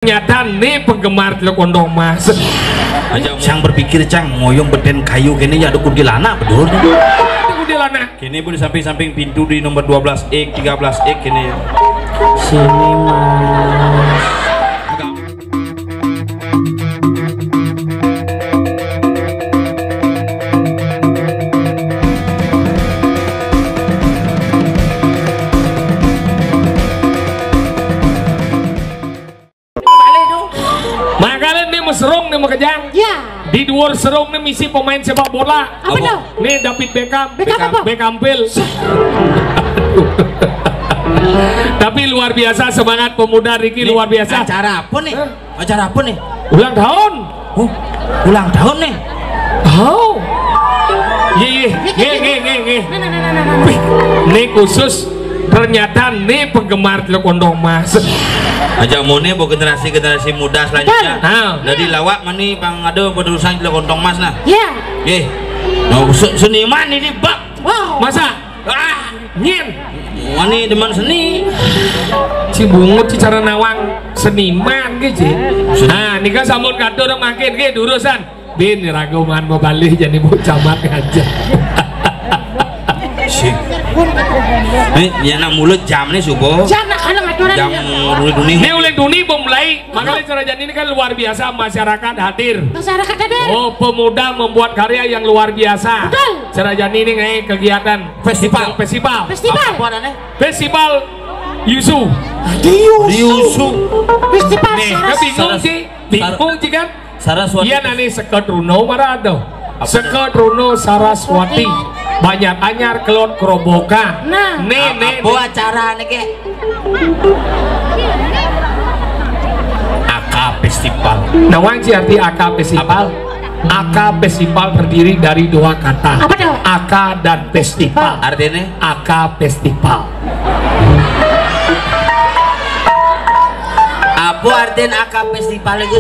Ternyata nih penggemar teluk kondong mas aja sang berpikir cang ngoyong beden kayu kini ya ada kuntilanak betul kuntilanak kini pun di samping-samping pintu di nomor 12 13 kini sini mas serung nih mau kejang ya di luar serung nih misi pemain sepak bola apa tuh? Nih David Beckham apa? Beckham-pil tapi luar biasa semangat pemuda Ricky luar biasa. Acara apa nih? Acara apa nih? Ulang tahun. Oh, ulang tahun nih. Oh iya nih khusus ternyata nih penggemar teluk kondong mas aja mau nih buat generasi muda selanjutnya. Jadi lawak mani pang ada penerusan teluk kondong mas nah. Iya. Mau seniman ini bak. Wow. Masa? Nyin. Mani demen seni. Cibungut cara nawang seniman gitu. Nah, nikah sambut kado udah makin gitu urusan. Bin raguman mau balik jadi bocah mak aja. Sih. Ini anak mulut jam nih subuh. Jam ini oleh dunia memulai makanya cara jadi ini kan luar biasa masyarakat hadir oh pemuda membuat karya yang luar biasa cara jadi ini kayak kegiatan festival Yusu festival nih bingung sih kan Saraswati iya nani Sekot Runo marado Sekot Runo Saraswati banyak anyar kelot kerobokan nih acara nih ke AK Festival. Nawang sih arti AK Festival. AK Festival terdiri dari dua kata. Apa tuh? AK dan Festival. Artinya AK Festival. Apa artinya AK Festival itu?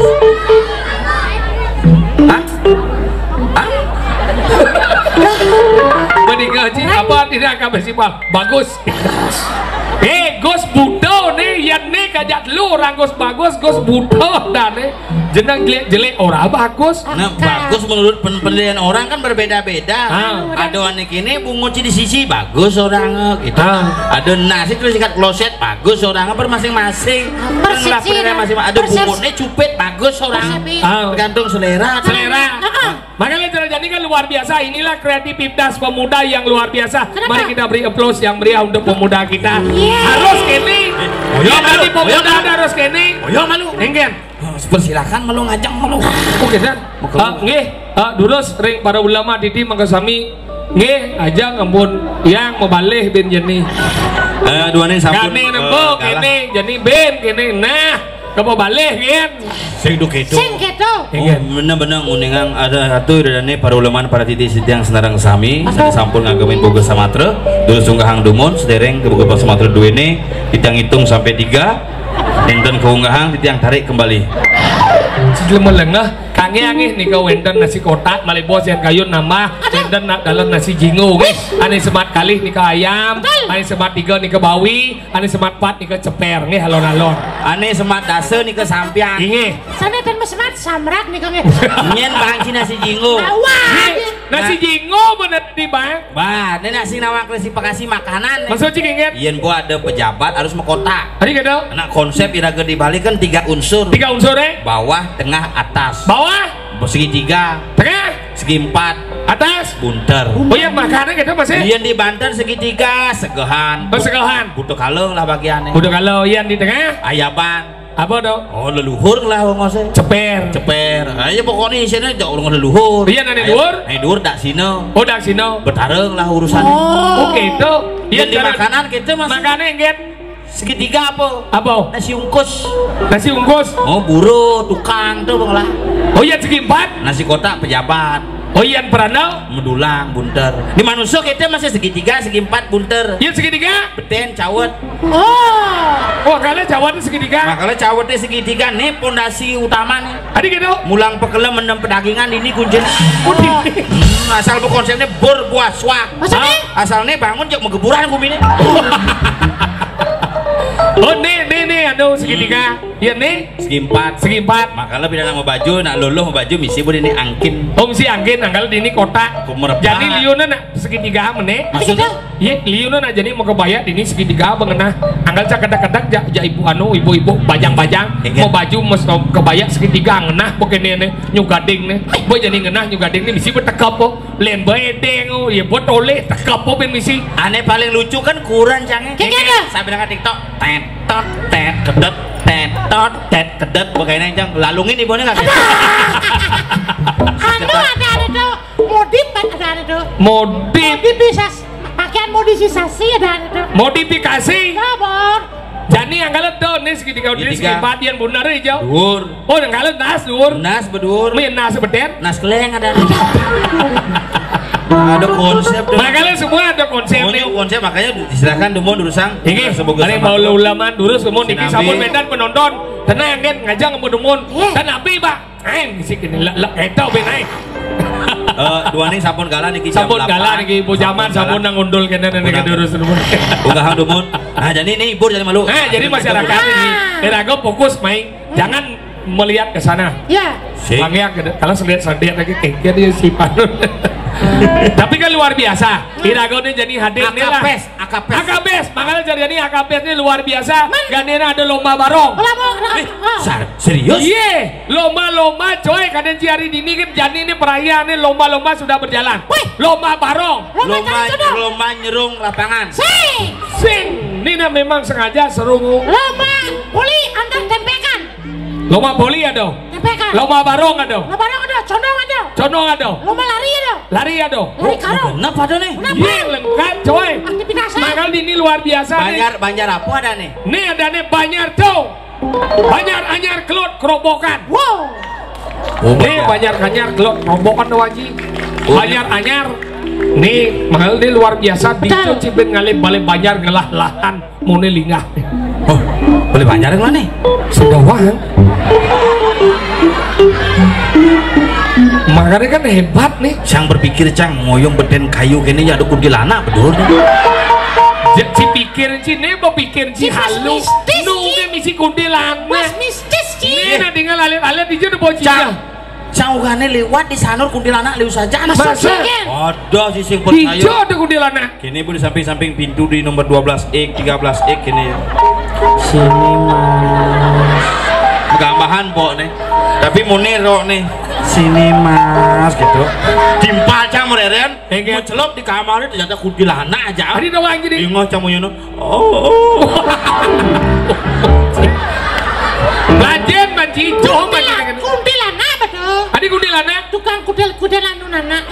Hah? Meninggalci apa artinya AK Festival? Bagus. Gus Budo nih yang nih kajak lu orang Gus bagus Gus Budo dan nih jeneng jelek orang bagus. Nah bagus menurut penilaian orang kan berbeda-beda. Ada anak ini bunguci di sisi bagus orang gitu. Ada nasi terus ikat kloset bagus orang masing-masing. Ada bungutnya cupet bagus orang. Tergantung selera. Makanya cara jadi kan luar biasa. Inilah kreativitas pemuda yang luar biasa. Mari kita beri applause yang meriah untuk pemuda kita. Harus kini. Jadi pemuda harus kini. Oyo malu. Enggen. Persilakan malu ngajak malu. Oke kan? Nggih, dulu sering para ulama didi mangkasami nggih aja ngembun yang mebalih ben jeni. Dua nih sampun. Kami nembok kene jadi ben kene. Nah, kamu balik kan? Sing keto. Bener-bener nguningan ada satu dari para ulama para titik yang senarang sami sampun ngagamin boga Samatra dulu sunggahang dumon sedereng ke boga Samatra dua ini hitung sampai 3 enten keunggahan titik yang tarik kembali sebelum melengah kange angin nih kau enten nasi kotak malih bos yang kayu nambah enten nak dalam nasi jingo ane semat kali nih ke ayam ane semat 3 nih ke bawi ane semat 4 nih ke ceper nih alon-alon ane semat dase nih ke sampiang ini sana kan semat samrak nih kang nyen bangci nasi jingo nasi jingo bener di bang ini nasi nawang klasifikasi makanan maksud cik inget iya gua ada pejabat harus mekotak hari gitu anak konsep iraga dibalik kan 3 unsur bawah tengah atas bawah segitiga tengah segi 4 atas bunter oh iya makanan gitu masih iya di Banten segitiga segehan butuh kalau lah bagiannya butuh kalau iya di tengah ayaban apa dong? Oh leluhur lah ngose ceper aja pokoknya isinya jauh leluhur iya nani luhur dak sino oh dak sino bertarung lah urusan oke itu iya di makanan gitu mas makannya enggak segitiga apa? Nasi ungkus oh buru tukang tuh bang lah oh iya segi 4 nasi kotak pejabat oh iya peranau medulang bunter di manusia kita masih segitiga segi 4 bunter iya segitiga beten cawet oh kalian cawetnya segitiga makanya cawetnya segitiga nih pondasi utama nih adik gitu mulang pekelem mendem pedagingan ini kuncinya asal konsepnya berbuah swak asalnya bangun jauh megeburan kumine Oh nih aduh segitiga. Iya nih Segi empat. Makanya bila mau baju nak luluh mau baju misi boleh ini angkin. Oh misi angkin anggal di ini kotak. Kumerpa. Jadi liuna nak segitiga meneh. Maksudnya? Iya liuna nak jadi mau kebaya di ini segitiga bengenah. Anggal cak kedak ja ibu-ibu bajang-bajang mau baju mau kebaya segitiga ngenah pokoknya nih nyugading nih. Boy jadi ngenah nyugading nih misi bertekap po. Len bedeng oh ya buat oleh tekap po ben misi. Aneh paling lucu kan kurang canggih. Saya bilang ke TikTok tet kedet bagaimana jang lalungin ibunya nggak gitu. Ada tuh modif ada tuh. Modif bisa pakaian modifikasi ada tuh. Modifikasi. Kabar. Jadi anggalan tuh nih segitiga udah segipat yang benar aja. Dur. Oh anggalan nas dur. Nas bedur. Main nas beden. Nas keleng ada. Ada konsep tuh. Makanya semua ada konsep nih. Konsep makanya diserahkan demo durusang. Ini ada mau ulama durus semua niki sabun medan penonton. Tenang kan ngajak ngemud demun. Dan api pak. Sih kini etau benai. Dua nih sabun gala niki sabun gala niki ibu zaman sabun nang undul kena niki durus demun. Unggah demun. Nah jadi nih ibu jadi malu. Jadi masyarakat ini erago fokus main. Jangan melihat ke sana. Ya. Bangnya kalau lihat sandiat lagi kayaknya dia si Panun. Tapi kan luar biasa. Irago ini jadi hadir nih lah. Akapes. Makanya jadi Akapes ini luar biasa. Ganena ada lomba barong. Serius? Iya. Lomba coy. Kadang hari ini kan jadi ini perayaan ini lomba sudah berjalan. Lomba barong. Lomba nyerung lapangan. Sing. Ini memang sengaja serungu. Lomba poli antar tempekan. Lomba poli ada. Tempekan. Lomba barong ada. Condong ada. Lomba lari ada. Lari karo. Kenapa ada nih? Iya lengkap coy. Aktivitas. Makanya ini luar biasa Banjar apa ada nih? Nih ada nih Banjar tuh. Banjar anyar kelut kerobokan. Wow. Nih Banjar anyar kelut kerobokan tuh Haji. Banjar anyar. Nih mahal nih luar biasa. Dicu cibin ngalih balik Banjar ngelah lahan mune lingah. Oh boleh Banjar yang mana nih? Sedawang. Makanya kan hebat nih. Sang berpikir cang ngoyong beden kayu gini ya ada kuntilanak betul. Si pikir cine berpikir si halus. Nunggu misi kuntilanak. Mas mistis Nih nanti tinggal alit di jauh bocinya. Cangugane lewat di sanur kuntilanak lewat saja. Masa? Ada sih sing percaya. Hijau ada kuntilanak. Kini pun di samping pintu di nomor 12X 13X kini. Sini mas. Gambahan pok nih. Tapi munero nih. Sini mas gitu. Timpal cang mereren. Mau celop di kamar itu ternyata kuntilanak aja. Tadi doang gini. Ingoh camunya no. Oh. Lajen manci hijau manci. Kuntilanak betul. Adi kuntilanak. Tukang kudel anu nana.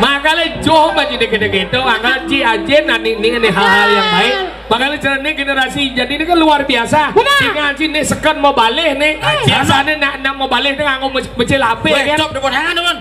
Makanya jauh manci deket-deket itu. Angkat ci ajen ini hal-hal yang baik. Makanya cara ini generasi jadi ini kan luar biasa. Tinggal sini sekan mau balik nih. Biasanya nak mau balik nih nganggo mecil HP kan. Stop depan hangan depan.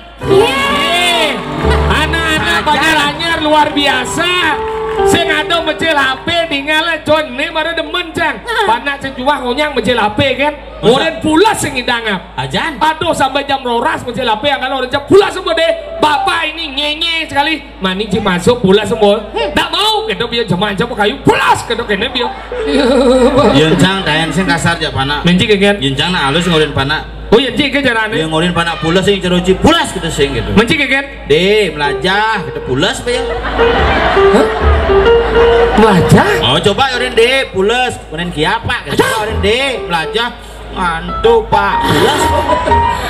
Anak-anak Banjar anyar luar biasa. Sing ada mecil HP tinggal con nih baru demen cang. Banyak sejuah ngonyang mecil HP kan. Orang pulas sing idangap. Ajan. Aduh sampai jam roras mecil HP yang kalau orang jam pulas semua deh. Bapak ini nyenye sekali. Mani ci masuk pulas semua. Tak mau gitu biar jemaah jam kayu pulas gitu kene biar. Yencang dayan sing kasar ja pana. Menci kegen. Yencang na alus ngorin pana. Oh iya cik ke carane. Yang ngorin pana pulas sing ceroci pulas gitu sing gitu. Menci kegen. Deh melajah gitu pulas apa ya? Hah? Melajah? Oh coba ngorin deh pulas. Ngorin kiapa gitu. Ngorin deh melajah. Mantu pak pulas.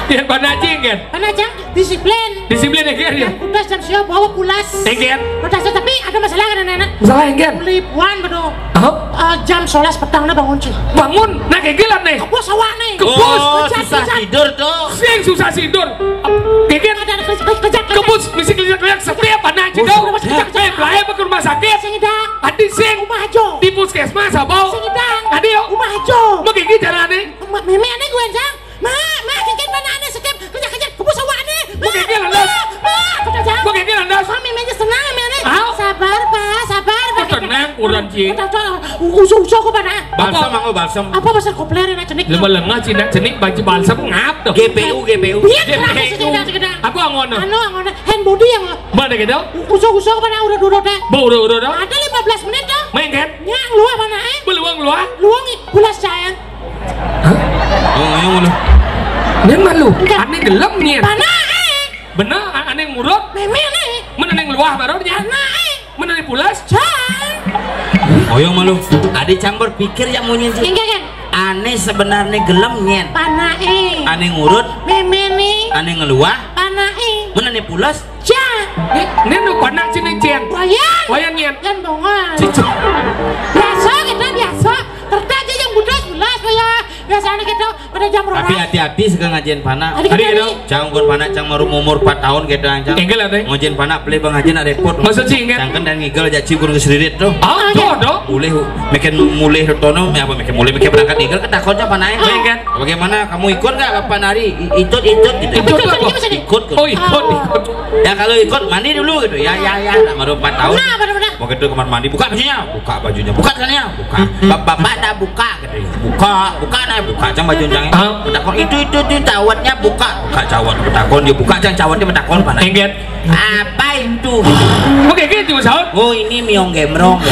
Yang mana cik kan? Mana jang disiplin. Disiplin ya kan ya? Udah jam siap bawa pulas. Enggen. Udah tapi ada masalah kan anak-anak. Masalah enggen. Lipuan betul. Jam 11 petang dah bangun sih. Bangun, nah kayak gila nih. Kebos awak nih. Kebos. Susah tidur tuh. Sing susah tidur. Kayak Ada kerja. kebus mesti kerja setiap anak juga. Belahnya ke rumah sakit. Sing idang. Adi sing. Rumah aja. Di puskesmas apa? Sing idang. Adi yuk. Rumah aja. Mau kayak gini caranya? Meme aneh gue jang. Ma, kikit mana aneh setiap kerja kebos awak nih. Mau kayak gini landas. Kerja jang. Mau kayak gini landas. Meme aja senang meme aneh. Au. Sabar pak, sabar. Tenang, kurang cik. Usah kok pada. Balsam aku balsam. Apa bahasa koplerin aja nih? Lama lengah cina cenik baju balsam ngap tuh. GPU. Iya, segeda. Apa angon? Anu, hand body yang. Mana gitu? Usah kok pada udah deh. Udah. Ada 15 menit dah. Mengket. Nyang luah mana Beluang luah. luang bulas sayang Oh, yang mana? Neng malu. Aneh gelem nyen. mana Bener aneh ngurut. meme Mana neng luah barunya. mana Mana neng pulas. Oh, yang malu. Ade cang berpikir yang mau nyen sih. kan Aneh sebenarnya gelem nyen. pana Aneh ngurut, meme nih aneh ngeluah, pana mana nih pulas? Neng nu panak cina cien. wayan Wayan nyen. kan bongan Cicu. biasa kita biasa kerja aja yang budas biasanya kita pada jam rolas Tapi hati-hati sekarang ngajian panak. Adik Hari kita itu. nih Cang kon panak cang umur 4 tahun gitu cang. Enggel ada. Ngajian panak beli pengajian ada repot. Maksud sih ingat. Cang kan dan ngigel aja cikur ke seririt tuh. Ah, do. Mulai makin mulai tono ya apa makin mulai makin berangkat ngigel ketakutnya panaknya. Mengket. Bagaimana kamu ikut nggak kapan hari? Ikut gitu. Ikut apa? Ikut. Oh ikut. Ya kalau ikut mandi dulu gitu. Ya. Baru 4 tahun. nah benar-benar Mau gitu kamar mandi buka bajunya. Buka sananya. Buka. Bapak dah buka gitu. Buka nah buka cang baju cang. Betakon itu cawatnya buka cawat betakon dia buka cang cawatnya betakon panak. Mengket. Apa itu? Oke gitu sahut. Oh ini miong gemrong.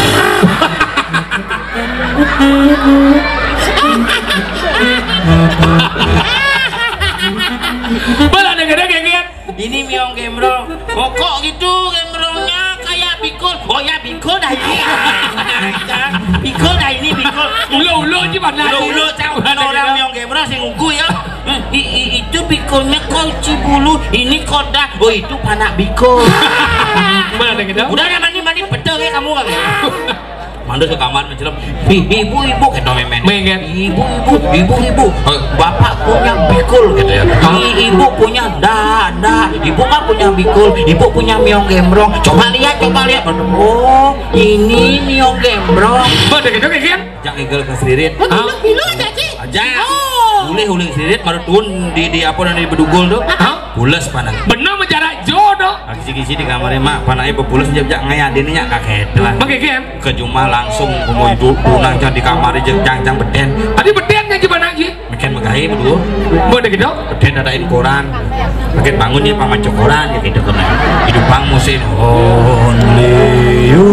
Bala ada gede. Ini miong gemrong. Oh kok gitu gemrongnya kayak bikul. Oh ya bikul dah ini. Bikul dah ini bikul. Ulo gimana? Ulo cang orang miong gemrong sing ngungku ya. Itu bikulnya kau cibulu. Ini koda. Oh itu panak bikul. Bala ada gede. Udah ya mandi pedeng ya kamu kan. Mandus ke kamar menjelam. Ibu kata memen. Mengket. Ibu. Bapak punya bikul gitu ya. Ibu punya dah. Ibu kan punya bikul. Ibu punya miong gembrong. Coba lihat. Oh, ini miong gembrong. Bala ada gede kan? Jangan igel ke seririt. bilu aja sih Aja. Ulih seririt baru turun di apa namanya di bedugul tuh. Pules panas. Bener menjarak jodoh. Kisi di kamarnya mak panahnya bepules jejak ngayadinnya kaget lah. Mengket. Ke Juma langsung mau itu punang di kamar jang beden Tadi beden yang gimana aja? makin megahi berdua Bala ada gede. beden dadain koran makin bangun nih pamacu koran ya gitu kena hidup bang musin only you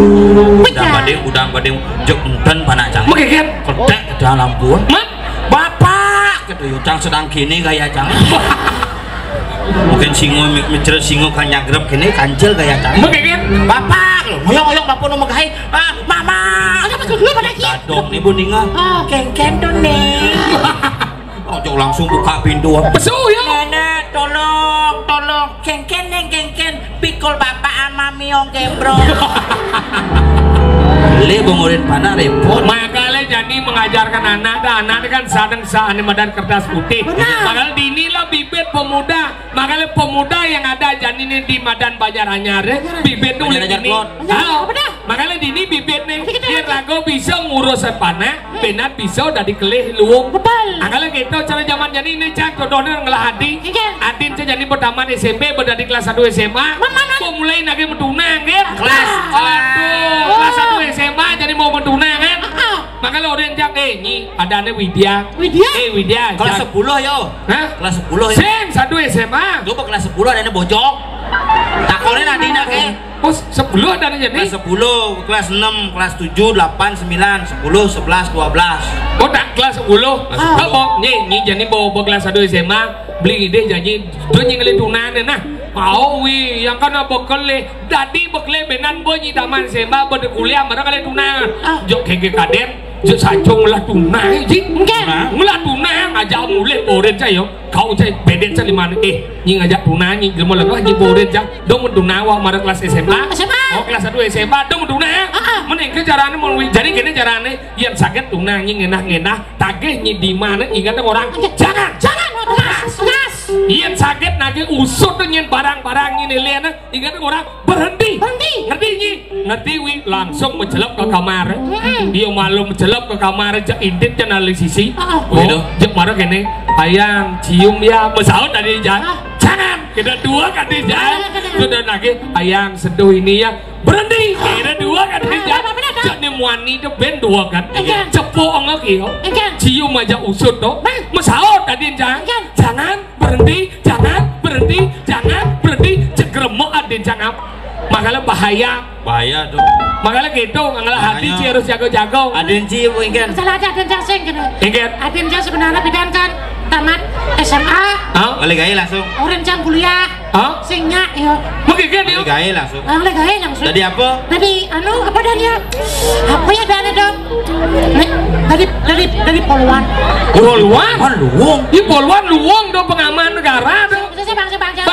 udang bading jok enten panak cang Mengket. kedek ke dalam buah Mat. bapak gitu cang sedang kini gaya cang mungkin singo kan nyagrem kini kancil gaya cang Mengket. bapak oyong bapak nu megahi mama ada masuk dulu pada kia dadong nih bundinga kengken tuh nih ojo langsung buka pintu Pesu ya. nenek tolong kengken pikul bapak ama miong gembrong beli bungurin panah repot Makanya jadi mengajarkan anak kan sadeng saane madan kertas putih. Makanya dinilah bibit pemuda. Makanya pemuda yang ada janine di Madan Banjaranyar bibit tuh ini. Makanya dini bibit nih dia rago bisa ngurus panah, benat bisa udah dikelih luung. Makanya gitu cara zaman jadi ini cak dodoner ngelahadi. Adin saya jadi pertama SMP berada di kelas 1 SMA. Mulai lagi mentunang kan? Kelas 1 SMA jadi mau mentunang kan? Makanya orang yang ini ada Widya. Widya. kelas 10 yo Hah? kelas 10 ya Sen 1 SMA. coba kelas 10 ada bojok takonin adina ke Bos 10 ada jadi. kelas 10 kelas 6 kelas 7 8 9 10 11 12 Oh tak kelas 10. Apa? Nih jadi bawa kelas 1 SMA beli ide jadi tuh nyinggali tunan nah. Mau yang kan bekele dadi bekele benan bunyi taman SMA pada kuliah mereka kali tunan. Jok kege kaden jok sajong lah tunai ji. Ngelah tunang aja mulai boren saya kau saya beden saya lima nying ngajak tunang nying gelem lagi boren jah dong mentunawa mara kelas SMA. Oh kelas 1 SMA dong mentunang. Mending ke carane melalui jadi gini carane yang sakit tunang nying ngenah tagih nyi di mana ingat orang jangan Ian sakit nage usut nyen barang-barang ini lihat ingat orang berhenti ngerti wi langsung mencelap ke kamar dia malu mencelap ke kamar aja indit jangan sisi jek marah gini ayang cium ya mesaut dari jangan kita dua kan di jalan sudah nage ayang seduh ini ya berhenti kita dua kan di jalan jadi muani itu ben dua kan cepok ngeki cium aja usut tuh mesaut tadi jangan berhenti cegremok adin jangan makanya bahaya tuh. makanya gitu nganggal hati sih harus jago-jago. Aden ci ingin Salah ada Aden Jangsing gitu. Ingin Aden Jang sebenarnya bidan kan tamat SMA. balik gawe langsung. Orang Jang kuliah. Sing nyak yo. mungkin kan Balik yuk gawe langsung. Balik gawe langsung. Jadi apa? Dari apa dan ya? Apa ya dana dong? Dari Poluan. Poluan Luwung. ini Poluan luwung dong pengaman negara dong Saya bang Jang.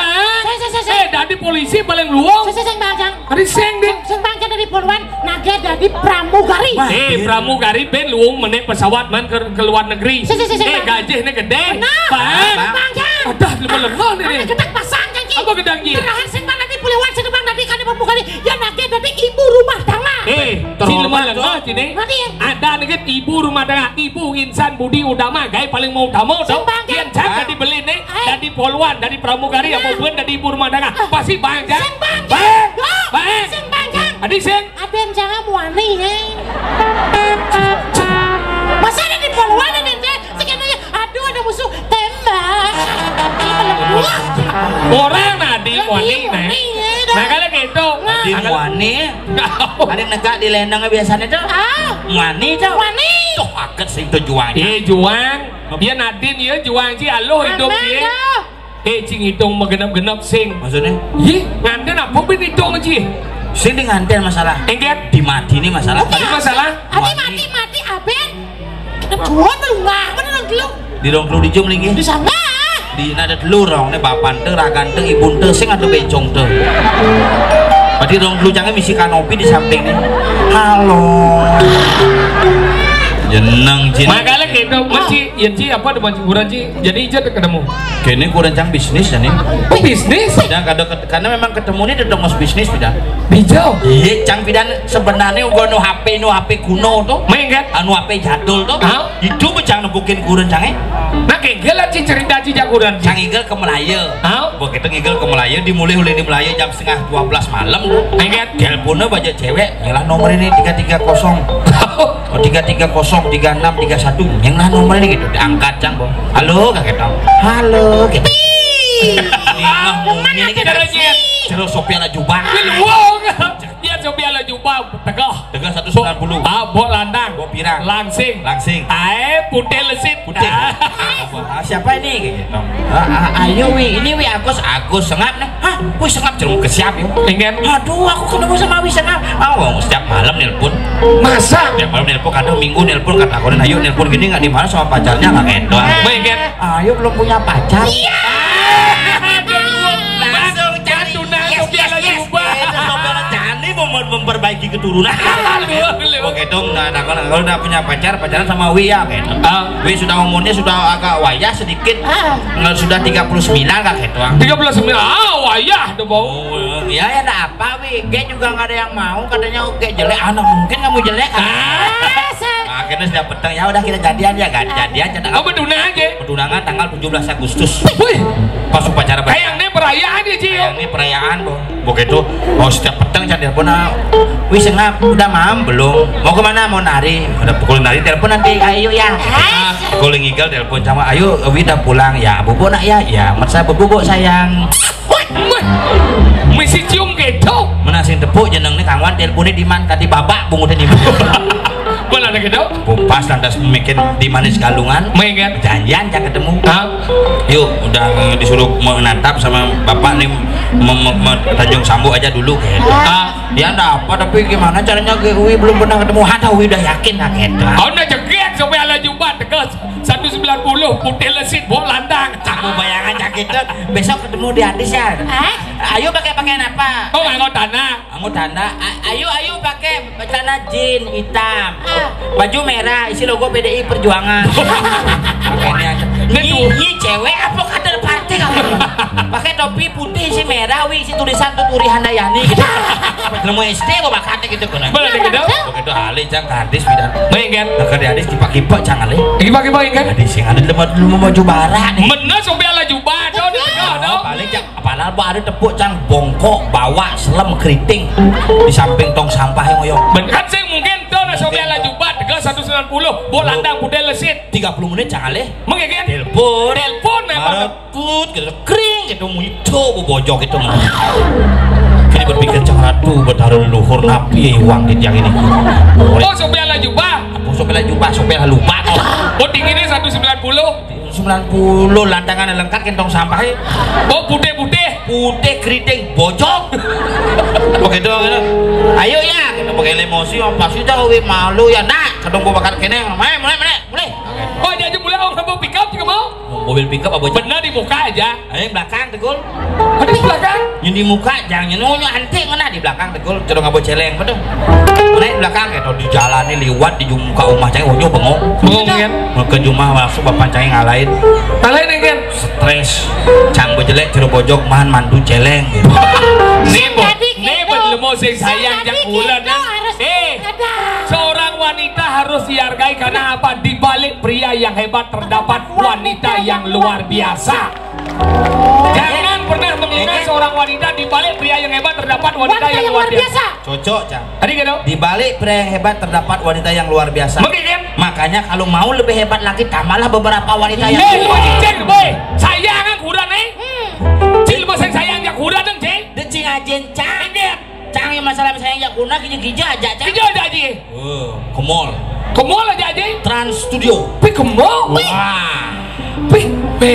dari polisi paling luwung Saya bang Jang. hari seng deh Sing bang Jang dari Poluan naga dari pramugari. pramugari ben luwung menek pesawat man ke luar negeri Bang. gajahnya gede Bang Jang. adah lemah nih Ketak pasang janji. apa gedang ji Terakhir sing bang nanti Poluan sing bang nanti kan pramugari ya naga dari ibu rumah tangga. si lemah sini Nanti ada nih ibu rumah tangga ibu insan budi utama gaya paling mau utama dong Bang Jang. yang jaga dibeli nih dari Poluan dari pramugari apa pun dari ibu rumah tangga pasti Bang Jang Bang Sing bang Jang. adik seng Aden jangan muani ya. Masa ada di Poluan ada deh. Sekiannya aduh ada musuh tembak. orang nadi wani nih nah kalau gitu Di wani. Ada negak di lendangnya biasanya tuh. Wani tuh. Wani. Tuh aket sing tujuannya. juang dia Nadine ya juang sih alo hidup dia cing hitung menggenap-genap sing Maksudnya? nganten apa pun hitung sih Sing di nganten masalah. engget Di mati ini masalah. tadi masalah Adi mati aben. Jual belum bener dulu. Di rong di jum lagi. Di sana. Di nada telur rong ne bapan teu ragan teu ibun teu sing atuh bencong teu. Berarti rong jangan misi kanopi di samping nih. Halo. Jeneng Cin. makanya gitu masih ya Ci apa depan kuburan Ci jadi ijat ketemu Kene ku rencang bisnis ya nih. bisnis Dan karena memang ketemu nih udah ngos bisnis pidan. bijau Iya, cang pidan sebenarnya uga no HP kuno tuh. main kan Anu HP jadul tuh. Hah? Itu becang nebukin ku rencangnya. nah kegel lah Ci cerita Ci jaguran Cang igel ke Melaya. Hah? Begitu ngigel ke Melaya dimulai di Melaya jam setengah 12 malam tuh. main kan Teleponnya baca cewek, nyalah nomor ini 330. Oh 330, 36, 31. Yang lah nomor ini gitu diangkat cang, Bang. Halo, kakek dong. Halo, gitu. Ini kita Cero Sophia la jubah. luang dia coba lah jubah tegah Dengan 190. bok landang Bok pirang. langsing Langsing. putih lesit Putih. Siapa ini? Gitu. Ayo wi, ini wi Agus sengap nih. Hah, wi sengap jelum ke siap ya? ingin Aduh, aku ketemu sama wi sengap. Setiap malam nelpon. masa Setiap malam nelpon, kadang minggu nelpon kata aku ayo nelpon gini nggak di mana sama pacarnya nggak kendor. main kan Ayo belum punya pacar. langsung jatuh nah Sophia lah jubah Cani memperbaiki keturunan. Oke dong, nah kalau udah punya pacaran sama Wi ya gitu. Wi sudah umurnya sudah agak wayah sedikit. Sudah 39 kan gitu. 39 wayah tuh bau Ya enggak apa Wi, Ge juga nggak ada yang mau katanya Ge jelek, anak mungkin kamu jelek kan. Akhirnya sudah petang ya udah kita jadian ya kan, jadian beduna aja Pertunangan tanggal 17 Agustus. wih Pas upacara kayaknya perayaan ya Ci ini perayaan begitu setiap petang cari telepon wih sengap udah malam belum mau kemana mau nari udah pukul nari telepon nanti ayo ya pukul ngigel telepon sama ayo wih udah pulang ya bobo nak ya masa bobo sayang misi cium gitu menasing tepuk jeneng nih kawan teleponnya di mana tadi babak bungutnya di mana mana ada gitu pas lantas bikin di manis galungan main kan janjian jangan ketemu yuk udah disuruh menatap sama bapak nih Tanjung Sambu aja dulu gitu. Ya enggak apa tapi gimana caranya Wi belum pernah ketemu ada Wi udah yakin lah gitu. Udah jeget sampai ala jumpa tegas 190 putih lesit bawa landang Kamu bayangan gitu besok ketemu di Adis ya. Ayo pakai pakaian apa? oh nggak tanah Ayo pakai celana jeans hitam baju merah isi logo PDI Perjuangan. Ini cewek apa kader partai kamu? Pakai topi putih isi merah wi isi tulisan Tuturi Handayani gitu. Nemu SD kok bakatnya gitu kan. mana ada gitu Begitu halih cang ke Adis bidan. main kan Nah di Adis kipak-kipak cang halih. gimana kan Adis yang ada dulu mau jubara nih. bener sampai ala jubah dong Paling cang padahal baru tepuk cang bongkok bawa selem keriting di samping tong sampah yang ngoyong. bener sih mungkin tuh sampai ala jubah tegas 190 bawa landang putih lesit 30 menit cang halih. mengingin Telepon memang maretut gitu kering gitu muncul bojok gitu Kini berpikir cang ratu bertaruh luhur napi uang di tiang ini. Oh sopela jubah. Sopela jubah, sopela lupa. Oh dinginnya 190. 90 lantangan lengkap kentong sampah. Oh putih-putih. Putih keriting bocok. Begitu gitu. Ayo ya, kita pakai emosi apa sih tahu malu ya nak. Kadang gua bakal kene. Mulai. Oh jadi mulai orang mau pick up juga mau? Mobil pick up apa aja? Benar di muka aja. Ayo belakang tegul. Ada di belakang. Yang di muka jangan nyonya antik mana di belakang tegul. Cenderung ngabo celeng betul. Mulai belakang gitu di jalan ini liwat di muka rumah cai unyu bengong. Bengong kan? Ke rumah langsung bapak cai ngalahin. Ngalahin kan? Stres. Cang jelek jero bojok mahan mandu celeng. Nih belum sing sayang yang bulan. Seorang wanita harus dihargai karena apa? Di balik pria yang hebat terdapat wanita yang luar biasa. Jangan pernah mengira seorang wanita di balik pria yang hebat terdapat wanita yang luar biasa. Cocok, Cang. Tadi gitu. Di balik pria yang hebat terdapat wanita yang luar biasa. Mungkin. Makanya kalau mau lebih hebat lagi tambahlah beberapa wanita yang boy, sayang ang kurang Cil masang sayang yang kurang dong, Cil. Decing ajen Cang. Cang yang masalah sayang yang kurang gija aja, Cang. Gija aja aja. Ke mall. Ke mall aja aja. Trans Studio. Pi ke mall. Wah. Pi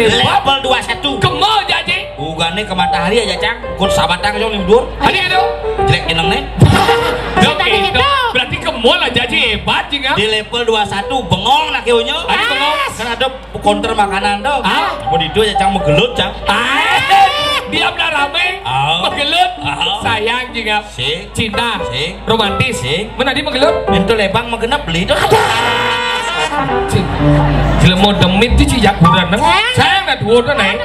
level 21. Ke mall aja aja. Ugane ke matahari aja, Cang. Kun sabatang jong limdur. Hari itu. Jelek jeneng nih. Berarti ke mall aja aja hebat juga. Di level 21 bengong nak keunya. Ada bengong. Kan ada counter makanan tuh. Mau di aja Cang mau gelut, Cang. Diam dah rame. Menggelut. Sayang juga. Cinta. Romantis. Mana dia menggelut? Itu lebang mengenap beli itu. Mau demit itu cijak kurang sayang dah dua tu naik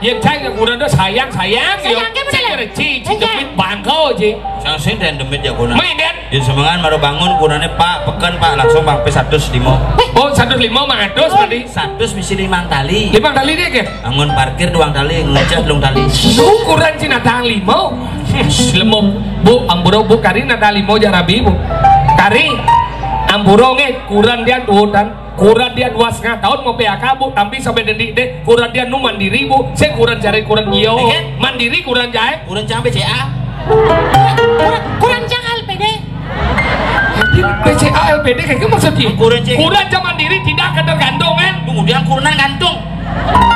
yang sayang kurang tu sayang demit bangkau je sayang dan demit ya kurang main kan di semangan baru bangun kurangnya pak pekan pak langsung bang pe 105 oh 105 mangatus berarti 100 misi 5 tali dia ke bangun parkir 2 tali ngecas 2 tali kurang cina tang 5 lemong bu amburo bu kari nata 5 jarabi bu kari amburo nge kurang dia 2 tan kurang dia 2,5 tahun mau PHK bu tapi sampai detik deh kurang dia nu mandiri bu saya kurang cari kurang iyo mandiri kurang jahe kurang cang BCA kurang cang LPD BCA LPD kayak maksudnya kurang cang mandiri tidak ketergantung kan kemudian kurang gantung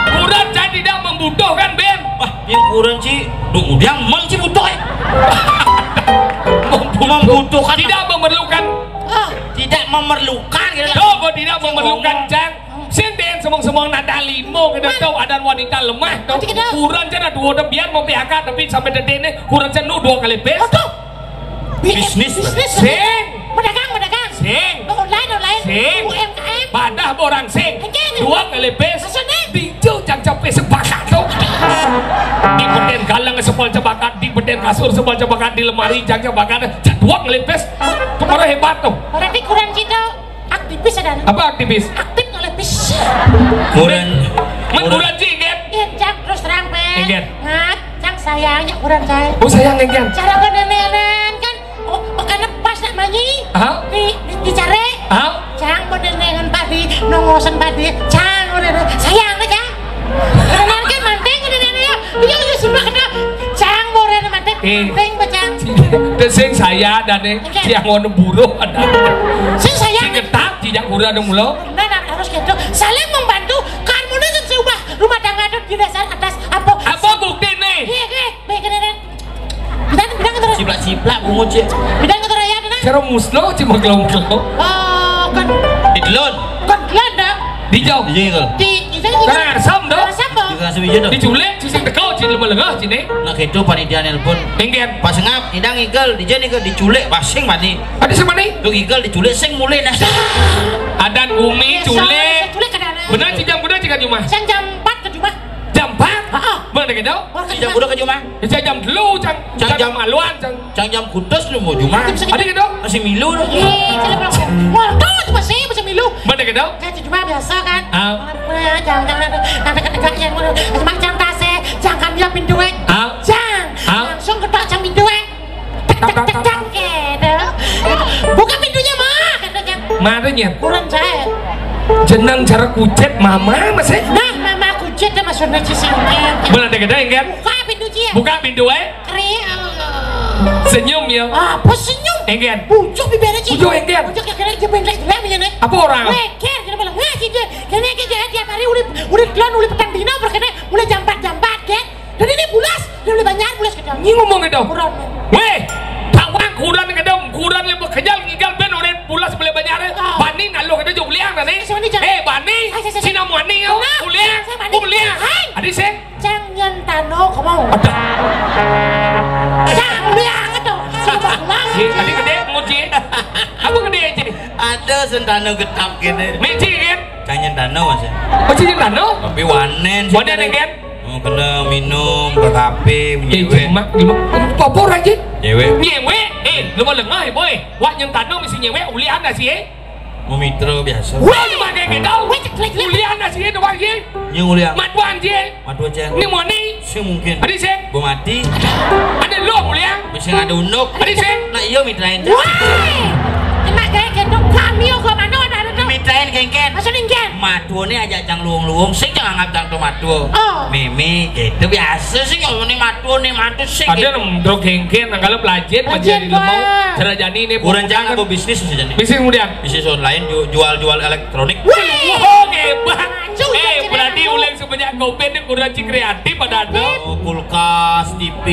kurang cang tidak membutuhkan Ben wah yang kurang sih kemudian sih butuh membutuhkan tidak memerlukan tidak memerlukan gitu. Coba tidak memerlukan Cang. Sinten semong-semong nada 5 kita tahu ada wanita lemah tahu. Kurang cana 2 biar mau PHK tapi sampai detik ini kurang cana 2 kali bes. Bisnis. Sing. Pedagang. Sing. Online. Sing. UMKM. Padah orang sing. 2 kali bes. Bijau Cang capek sepakat tuh. Di beden galang sepol cebakat, di beden kasur sepol cebakat, di lemari Cang cebakat. 2 kali bes. Kemarin hebat tuh. Berarti kurang cita aktivis ada. Apa aktivis? Aktif ngelipis. Kurang jingget. Iya Cang terus terang Ben. Jingget. Nah, Cang sayangnya kurang Cang. Oh sayang jingget. Cara beneran kan. Oh karena pas nak manyi. Dicari. Cang beneran padi nongosan padi. Cang beneran sayang nih Cang. Beneran kan manting beneran ya. Dia udah sudah kena. Cang beneran manting. Manting Cang. Sing saya dan yang mau buruh ada. Sing saya. Sing ketat tidak kurang ada mulu. Nah harus gitu. Saling membantu. Kamu nih seubah rumah tangga itu di dasar atas apa? Apa bukti nih? Iya baik beneran. Bidang itu. Ciplak bungut sih. Bidang itu raya nih. Cara muslo cuma kelong-kelong. Oh kan. Di delon. Kan dah. Di jauh. Di jengkel. Di karena arsam dah. Juga sebiji dah. Diculik, cicing tekau, cicing lemah-lengah, cini. Nah itu panitia nelpon. Enggen. Pas ngap, idang ikel, diculik, basing mati. Ada siapa nih? Tuh ikel diculik, sing mulai nah. Adan umi culik. Culik kadang. Benar jam kuda jika cuma. Jam 4 ke rumah. Jam 4? Mana gitu? Jam kuda ke rumah. Jam dulu, jam maluan, jam kudus lu mau rumah. Ada gitu? Masih milu lu. Waduh, itu masih milu. Mana gitu? Kan cuma biasa kan. Jangan dekat-dekat yang cuma jam tase, jangan dia pintu langsung ketok jam pintu tak buka pintunya mah katanya. Matanya kurang saya. Jenang cara kucet mama masih. Nah, mama kucet dah masuk nasi singkir. Benar deh kita ingin. Buka pintu dia. Buka pintu Kri. Senyum ya. Apa senyum? Enggen. Bujuk bibirnya cik. Bujuk enggen. Bujuk yang kira jebenglek juga begini. Apa orang? Leker, kira bilang ngaji dia. Kira tiap hari udah kelon, udah petang dino, berkena mulai jampat kan. Dan ini bulas, dia udah banyak bulas kedam. Ini ngomong gitu. Kurang. Weh, tawang kurang kedam, kurang lebih kejal ngigal ben udah bulas boleh banyak. Bani nalo kita jauh liang nih. Bani, Cina muani ya. Uliang. Adi sih. Jangan tano kamu. Jangan liang itu. Adi gede nguci. Apa gede aja? Ada sentano getap gini. Meci kan? Canyen tano mas ya. Oh cincin tano? Tapi wanen. Wanen kan? Oh, kena minum ke kafe menyewe. Apa orang sih? Nyewe. Lu mau lengah boy. Wak yang tano mesti nyewe ulian nasi Mau mitra biasa. Wah, di mana gitu? Ulian nasi doang sih. Yang ulian. Matuan sih. Matuan sih. Ini mau nih? Sih mungkin. Adi sih. Gua mati. Ada lo ulian. Bisa ada unduk. Adi sih. Nah iya mitrain. Wah, emak kayak gendong kami kok mana ada tuh. Mitrain kengken. Maksudnya kan? Matuannya aja jang luung-luung. Sih jangan anggap jang matu. Oh. Mimi gitu biasa sih kalau ini matuan nih matu sih. Ada nem drog kengken, kalau pelajar jadi lu mau cara jadi ini. Kurang jangan apa bisnis saja nih. Bisnis kemudian. Bisnis online jual elektronik. Wah, hebat. Berarti ulang sebanyak kopi ini kurang kreatif pada ada. Kulkas, TV,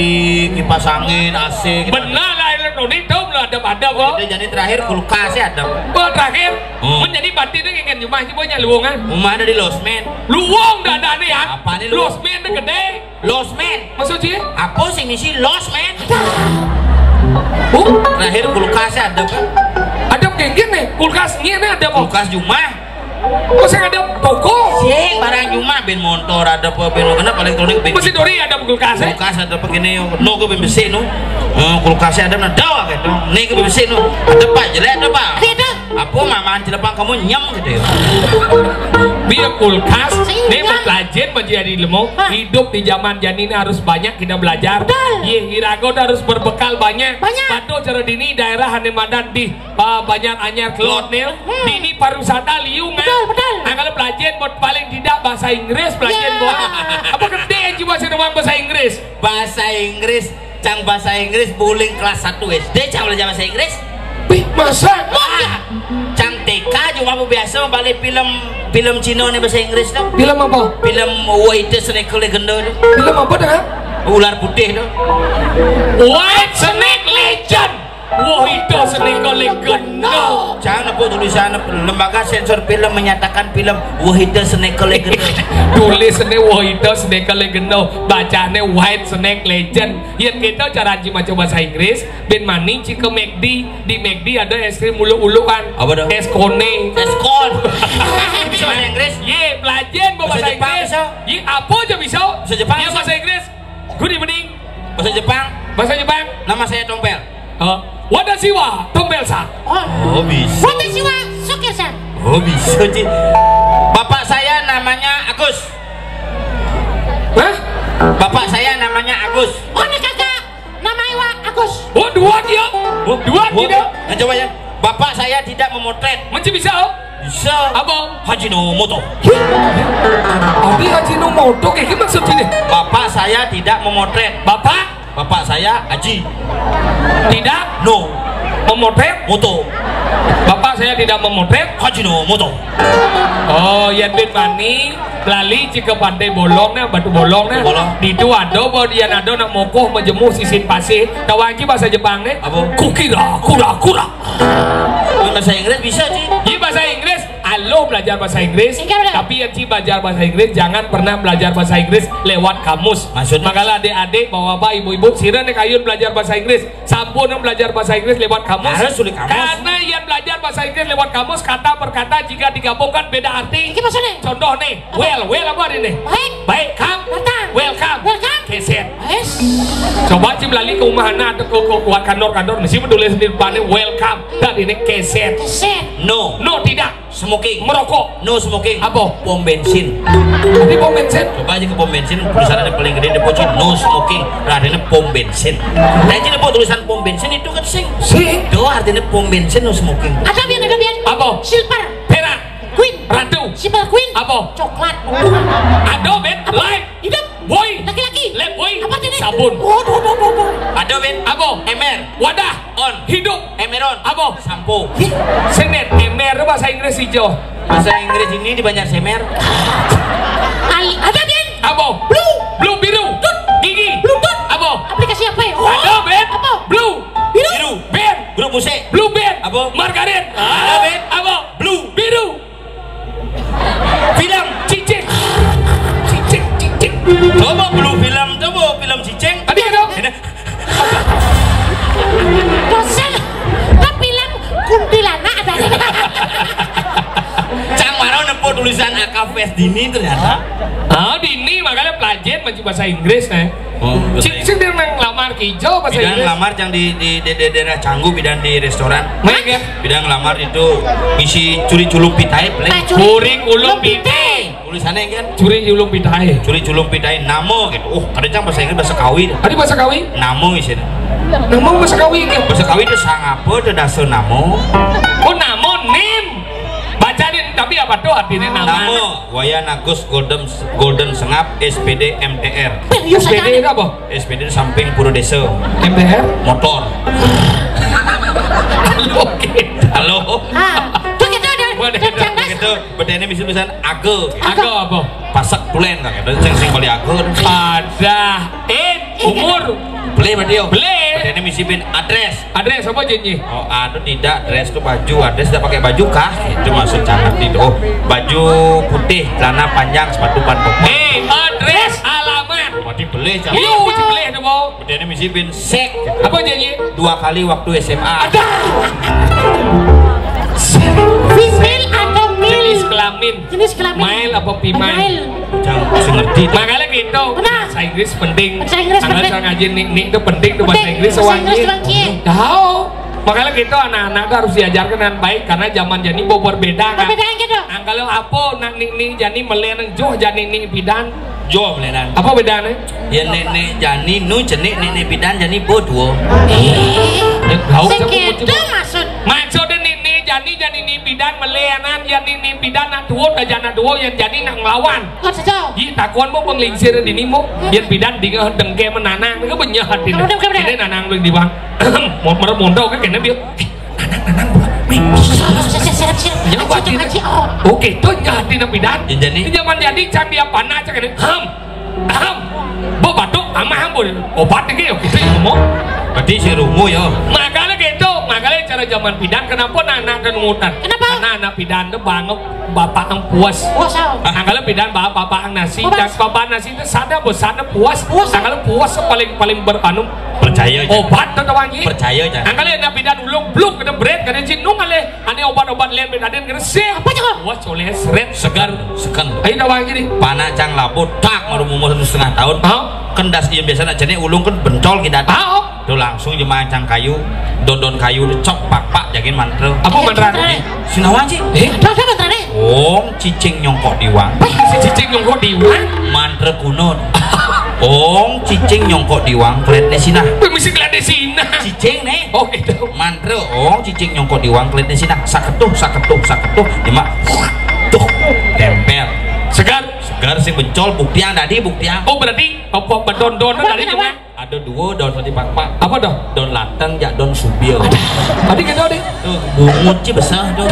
kipas angin, AC. Benar lah elektronik tuh belum ada kok. Jadi terakhir kulkasnya ada. Terakhir, menjadi batin itu ingin cuma sih punya luangan. Rumah ada di Losmen. Luang udah ada nih ya. Apa nih lu? Losmen itu gede. Losmen. Maksudnya? Apa sih misi Losmen? Terakhir kulkasnya ada kan? Ada kengken nih, kulkasnya nih ada kok. Kulkas Jumah. Kok saya ada toko? Sing barang Jumah ben motor ada apa ben kenapa elektronik ben. Mesin dori ada kulkasnya. Kulkas ada begini, no ke besi no. Kulkasnya ada nadawa gitu. Nih ke besi no. Ada pak jelek ada pak. Apa mamaan cilepang kamu nyem gitu ya. Biar kulkas, nih belajar menjadi lemong. Hidup di zaman ini harus banyak kita belajar. Iya, Irago harus berbekal banyak. Batu cara dini daerah Hanemadan di banyak anyar kelotnil. Dini pariwisata liung. Betul. Nah, kalau belajar buat paling tidak bahasa Inggris belajar buat apa gede yang bahasa Inggris? Bahasa Inggris, cang bahasa Inggris buling kelas 1 SD cang belajar bahasa Inggris. Masa? Cang TK cuma biasa balik film Cina nih bahasa Inggris tuh. Film apa? Film White Snake Legend tuh. Film apa dah? Ular putih tuh. White Snake Legend. Wah itu Snake Legend. Jangan apa tulisan lembaga sensor film menyatakan film White Snake Legend. Tulisnya White Snake Legend. Bacanya White Snake Legend. Yang kita cara macam bahasa Inggris. Ben maning cik ke McD. Di McD ada es krim ulu-uluan. Apa dah? Es kone. Es kon. Bisa bahasa Inggris? Ye, belajar bahasa Inggris. Ye, apa aja bisa? Bahasa Jepang. Ye, bahasa Inggris. Good evening. Bahasa Jepang. Bahasa Jepang. Nama saya Tompel. Watashi wa Tompel-san. Oh bisa. Watashi wa Suker-san. Oh bisa Ci. Bapak saya namanya Agus. Hah? Bapak saya namanya Agus. Oh ini kakak. Namanya wa Agus. Oh dua dia. Dua dia. Nah coba ya. Bapak saya tidak memotret. Macam bisa? Bisa. Apa? Hajinomoto. Abi Hajinomoto kayak gimana maksudnya? Bapak saya tidak memotret. Bapak saya Haji. Tidak? No. Memotret? Moto. Bapak saya tidak memotret? Hajinomoto. Oh, yang bin mani lali jika pantai bolongnya, batu bolongnya. Di itu ada bahwa dia ada nak mokoh menjemur sisin pasir. Kawanci bahasa Jepangnya? Apa? Kukira. Bahasa Inggris bisa Ci. Ini bahasa Inggris. Alo belajar bahasa Inggris. Tapi yang Ci belajar bahasa Inggris jangan pernah belajar bahasa Inggris lewat kamus. Maksudnya? Makalah adik-adik, bapak-bapak, ibu-ibu, sirah nek ayun belajar bahasa Inggris. Sampun belajar bahasa Inggris lewat kamus. Harus sulit kamus. Karena yang belajar bahasa Inggris lewat kamus kata per kata jika digabungkan beda arti. Ini maksudnya? Contoh nih, well apa ini? Baik, come, datang, welcome, keset. Yes. Coba Ci belali ke rumah anak atau ke kuat kantor mesti menulis di depannya welcome dan ini keset. No tidak. Smoking. Merokok. No smoking. Apa? Pom bensin. Di pom bensin. Coba aja ke pom bensin, tulisan ada paling gede depo no smoking. Artinya pom bensin. Nah ini depo tulisan pom bensin itu kan sing. Itu artinya pom bensin no smoking. Ada biar. Apa? Silver. Perak. Queen. Ratu. Silver Queen. Apa? Coklat. Ada ben. Light. Hidup. Boy. Laki-laki. Lep boy. Apa ini? Sabun. Oh. Ada ben. Apa? wadah, on, hidup, emeron, apa? sampo. Senet, emer itu bahasa Inggris hijau. Bahasa Inggris ini di Banjar Semer. Ada Din. Apa? Blue biru. Gigi. Bluetooth. Apa? Aplikasi apa ya? Ada Ben. Apa? Blue. Biru. Ben. Grup musik. Blue Ben. Apa? Margaret. Ada Ben. Apa? Blue. Biru. Film Cicing. Cicing. coba blue film cicing. Tadi kan dong? Dosen. Tapi bilang kuntilanak ada. Cang marau nempo tulisan AK Fest Dini ternyata. Dini makanya pelajar macam bahasa Inggris Oh, Cicing dia nang lamar hijau bahasa bidang Inggris. lamar yang di daerah Canggu, bidang di restoran. Main ya? Bidang lamar itu misi curi culung pitai, Kuring ulung pite. tulisannya kan Curi ulung pitahe. curi culung pitai namo gitu. Ada cang bahasa Inggris bahasa kawi. Tadi bahasa kawi? Namo isinya. Namanya bahasa kawi gitu. Bahasa kawi itu sangapa itu dasar namo. Oh namo nim. Bacain tapi apa tuh artinya nama? Namo Wayan Agus Golden Sengap SPD MTR. SPD itu apa? SPD itu samping Puro Desa. MTR? Motor. Oke. Halo. Tuh kita ada. Begitu bedanya misi tulisan Age. Age apa? Pasak tulen kan. Ada sing beli Age. Ada umur. Beli berarti yo. Beli. Bedanya misi bin adres. Adres apa janji? Oh, aduh tidak, dress itu baju, adres tidak pakai baju kah? Itu maksud cantik itu. Oh, baju putih, celana panjang, sepatu ban pokok. Adres alamat. Berarti beli cantik. Yuk, beli itu mau. Bedanya misi bin sek. Apa janji? 2 kali waktu SMA. Ada. Female atau male? Jenis kelamin. Jenis kelamin. Male apa female? Jangan bisa ngerti. Makanya gitu. Kenapa? Bahasa Inggris penting. Bahasa Inggris Anggal penting. saya ngaji nik itu penting tuh bahasa Penting. Inggris Bahasa Inggris sewangi. doang, Cie. Tahu. Makanya gitu anak-anak tuh harus diajarkan dengan baik karena zaman jani berbeda kan. Perbedaan gitu. Kalau apa nak nik jani melihat joh jani nik bidan. Jo melenan. Apa bedanya? Ya nenek jani nu jenik nenek bidan jani bodoh. Tahu Segitu maksud. Maksudnya nik jani nik bidan melihanan jani nik bidan nak duo dan jana duo yang jani nak ngelawan. Oh sejauh. Ji takuan mau penglingsir di ni mo yang bidan di dengke menanang itu banyak hati ini nanang lu di bang mau meremondo kan kena biar oke tuh nyati na bidan Jadi zaman jadi candi apa na cak ini ham bo batuk ama ham bo obat ini oke itu ngomong berarti si rumu ya. makanya gitu makanya cara zaman bidan kenapa anak kan ngutan Kenapa? karena anak bidan itu banget bapak yang puas Puasa. Angkala bidan bapak ang nasi Puas. dan bapak nasi itu sada bos sada puas. Angkala puas paling beranu Percaya aja. obat tuh wangi. Percaya aja. Angkala na bidan ulung bluk kena bread kena jinung ale ane obat-obat lain bedaden kena sih. Apa cakap? Puas oleh seret segar. Sekan. Ayo dah wangi ni. Pana cang lapo tak mau umur 1,5 tahun. Kendas iya biasa nak jenis ulung kan bencol kita. Tuh langsung jemaah cang kayu, don kayu cok pak jakin mantra. Apa mantra Eh, Sinawan sih. Ada mantra nih. Om cicing nyongkok diwang. Si cicing nyongkok diwan. Mantra kuno. Om cicing nyongkok diwang kletnya sinah. Mesti kelade sina. Cicing nih. Oh gitu. Mantra om cicing nyongkok diwang kletnya sinah. Saketuh. Jemaah. Tuh tempel. Segar. Segar sing bencol buktian tadi buktian. Oh berarti apa bedon-don tadi cuma Ada 2 daun seperti pak. apa dah? Daun latang ya daun subil. Tadi gitu deh. Tuh bungut sih besar tuh.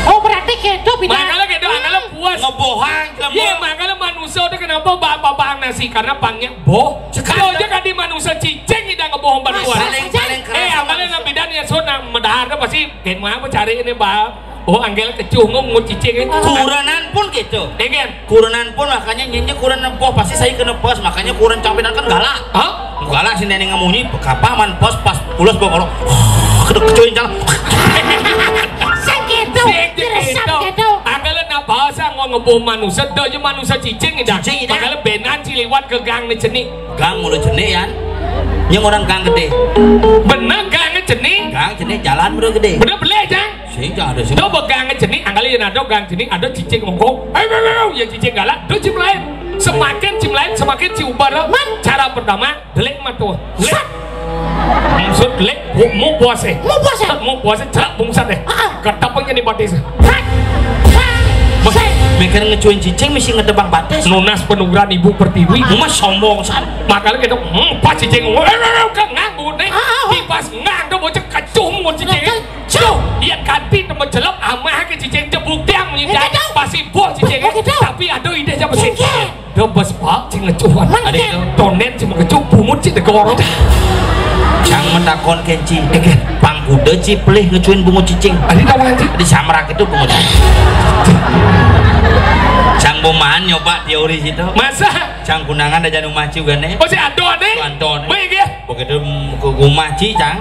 Oh berarti gitu bidan. Makanya gitu angkala puas. Ngebohang Iya, makanya manusia udah kenapa bapak nasi karena panggil boh. Kalau aja kan di manusia cicing tidak ngebohong bantuan. Paling keras. Awalnya nabi dan ya sona medahar pasti kayak mau cari ini bah. Oh, anggel kecuh ngomong cicing. Kuranan pun gitu. Dengan Kuranan pun makanya nyenyak kuran nempoh pasti saya kena pos makanya kuran campiran kan galak. Hah? Galak si nenek ngamunyi kapah man pos pas pulas bawa kalau kecuin jalan. Segitu. Diresap gitu. Anggel na bahasa ngomong manusia, do je manusia cicing ida. Cicing ida. Anggel benan si lewat ke gang ni cenik. Gang mulut jenih ya. Yang orang gang gede. Bener gang ni cenik. Gang jenih jalan mulut gede. Bener beli jang. Sih jangan ada sih. Do begang jenis, angkali yang ada gang jenis ada cicing ngomong, ya cicing galak, do cim lain, semakin cim ubar. Cara pertama, delek matu, delek, maksud delek, mau puasa, cerak bungsat deh, ketapangnya di batis. Mereka ngecuin cicing mesti ngedebang batas. Nunas penugaran ibu pertiwi, Mas sombong san. makanya kita, pas cicing ngomong, kan nganggur nih, kipas nggak ganti temen jelek amah ke cicing jebuk tiang menyintai pasti boh cicing tapi ada ide aja mesin do bos pak cing ngecuan ada itu tonet cuma ngecup bumut cik tegorong Cang mentakon kenci pangkuda ciplih ngecuin bungut cicing ada tawahan cik di samrak itu bungut Cang bomaan nyoba teori situ masa Cang kunangan ada janu maci juga nih masih ada nih Anton baik ya begitu ke gumaci Cang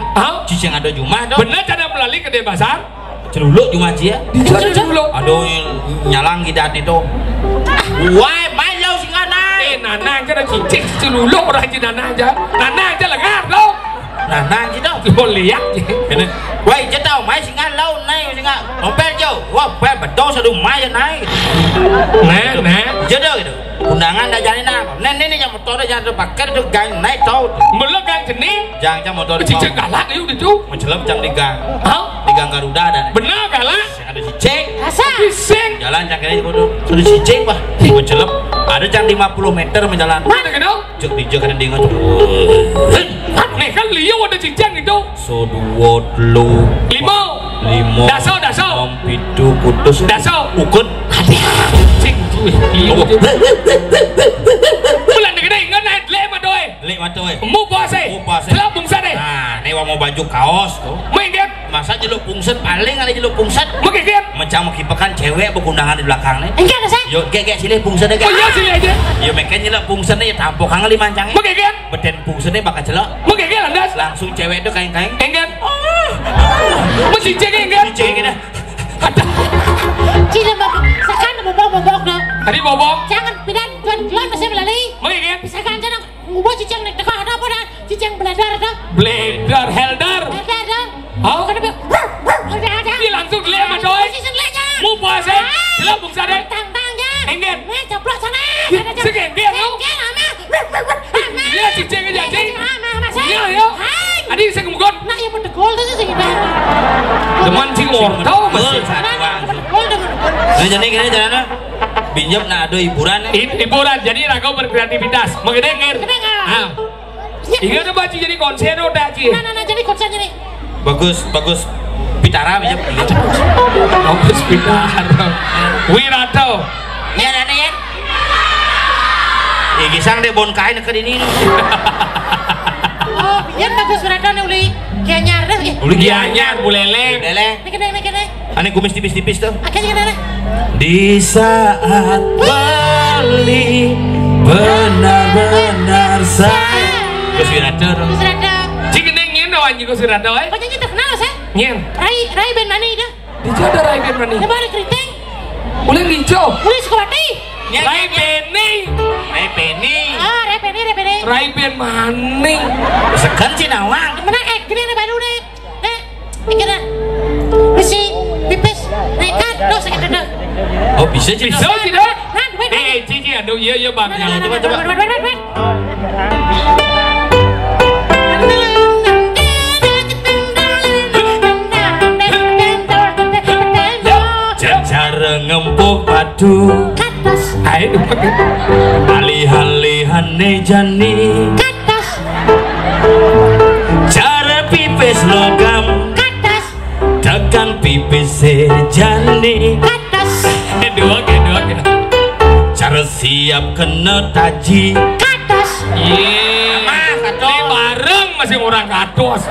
cicing ada jumah dong bener cara melalui ke pasar celuluk jumaci ya di celuluk aduh nyalang gidat itu wah mayo sih nanang kan cicing celuluk orang aja nanang aja lengar dong nanang gitu mau lihat wah jatau mai singa lau nai singa ompel jo wah pel betul sadu mai nai nah jodoh gitu undangan dah jadi nak nenek yang motor dah jadi pakai tu gang naik tau belum gang jenis jangan motor cicing galak itu itu mencelam jang di gang Garuda ada benar galak ada cicing cicing jalan jang kiri kudu ada cicing bah mencelam ada jang 50 meter menjalan mana gitu cek di jek ada dengan nih kan liu ada cicing itu so dua lu lima daso pitu kutus daso ukut cicing liu bulan gede ingat naik lek madoy mu puase kelap bungsa deh nah ini mau baju kaos tuh mengingat masa jeluk pungset paling ada jeluk pungset mengingat macam mau kipakan cewek berkundangan di belakang nih enggak ada saya yuk gek silih pungset deh oh iya silih aja yuk makan jeluk pungset nih tampok kang lima mancangnya mengingat beden pungsetnya bakal jeluk mengingat landas langsung cewek itu kain-kain enggak mesti cek enggak cek kita Cila misalkan bobok dong. Tadi bobok. Jangan pindah tuan masih melalui. Mengingat. Misalkan jangan ngubah cicing nek teka ada apa dah? Cicing beledar dah. Beledar Helder. Beledar dah. Oh. Ada ada. Dia langsung leh madoy. Cicing lehnya. Mu puase. Jelak bungsa deh. Tang-tangnya. Enggak. Nih coplok sana. Sekian dia lu. Dia cicing aja cicing. Iya yo. Adik saya kemudian. Nah yang berdegol tu sih kita. Teman cingor tahu masih. Nah jadi gini caranya pinjam nak ada hiburan hiburan jadi ragu berkreativitas mau kedenger ingat apa Ci jadi konser udah Ci nah jadi konser jadi bagus Pitara pinjam bagus Pitara Wirato ya ada ya gisang deh bon kain ke ini oh pinjam bagus Wirato nih uli gianyar deh uli gianyar buleleng nih aneh kumis tipis-tipis tuh akhirnya di saat balik benar-benar sayang Gus Wirada cik nengin awan juga Gus Wirada penyanyi terkenal saya nyen Rai Ben Mani dah dijada Rai Ben Mani coba ada keriting boleh hijau boleh Sukawati Rai Beni Rai Ben Mani sekan Cinawang gimana gini ada baru deh gimana besi pipis nekat dos sekitar dah oh bisa tidak cici aduh iya bang coba cara ngempuk padu katas ayo alih-alihane jani katas cara pipis logam katas tekan pipis sejani katas kedua cara siap kena taji katas ini bareng masih orang kados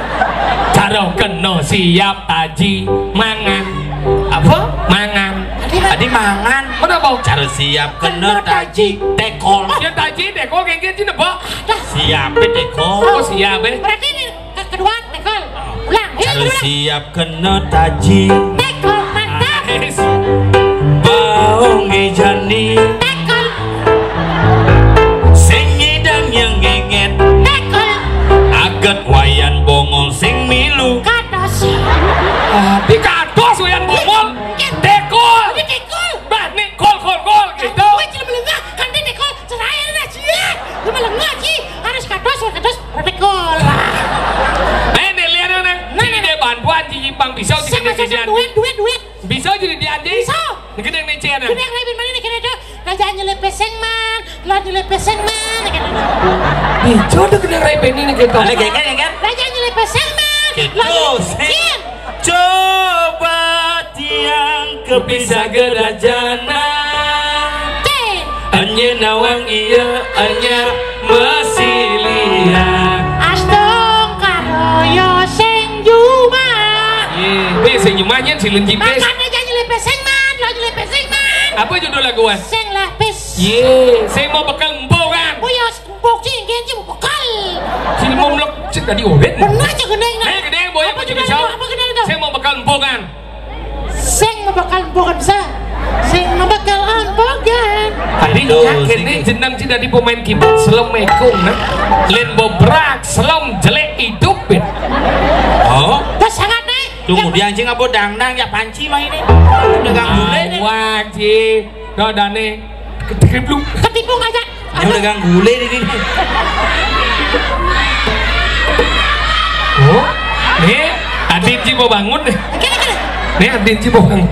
cara kena siap taji mangan apa? mangan tadi mangan kenapa? cara siap kena taji tekol ya taji tekol kengkir cina pak siap tekol oh siap berarti ini kedua tekol ulang cara siap kena taji tekol mantap baong ejani tekol sing ngidang yang ngenget tekol aget wayan bongol sing milu katas di kados wayan bongol tekol bah nih kol gitu gue cuma melengah kan dia tekol seraya dah cie lu melengah cie harus kados tekol ini lihat nang ini dia bantuan cici pang bisa jadi duit bisa jadi dianjing bisa ini yang nih cian ini yang lebih mana nih kena tuh kerjaan nyelip peseng man bisa udah kena rai penny nih gitu ada genggen kerjaan nyelip peseng man gitu coba yang kepisah gerajana hanya nawang iya hanya mesilia Astong karoyo sing juma Be sing jumanya silun jipes makanya jangan lepes sing man lo lepes sing man apa judul lagu an? sing lepes Sing mau bekal empuk kan? oh ya empuk cingin sih bekal Sing mau melok cek tadi obet benar aja gendeng gede boy apa jadi sao? Sing mau bekal empuk kan? sing membekal empukan sa sing membekal empukan Tadi yakin nih jenang tidak di pemain keyboard selem mekung nah len bobrak selem jelek hidupin oh pas sangat nih kemudian cing apa dangdang ya panci mah ini udah gang gulai nih wajib kau dane ketipu aja ya udah gang gulai ini oh nih Adit Ci mau bangun nih kira nih Adit Ci mau bangun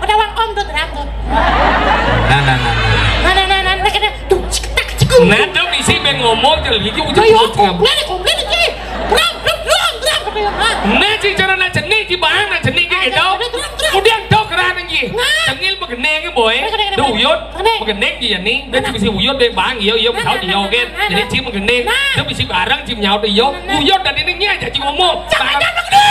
pedawang om tuh terang tuh nah dong isi ben ngomong jadi lagi ujung ayo ujung komplain lagi nah ci cara na jenih ci bang na jenih kayak gitu kemudian do keran lagi cengil begene ke boy do uyut begene gì nih dan ci bisa uyut deh bang iyo mau di iyo kan jadi ci begene do bisa bareng ci nyau di iyo uyut dan ini nya ci ngomong jangan begene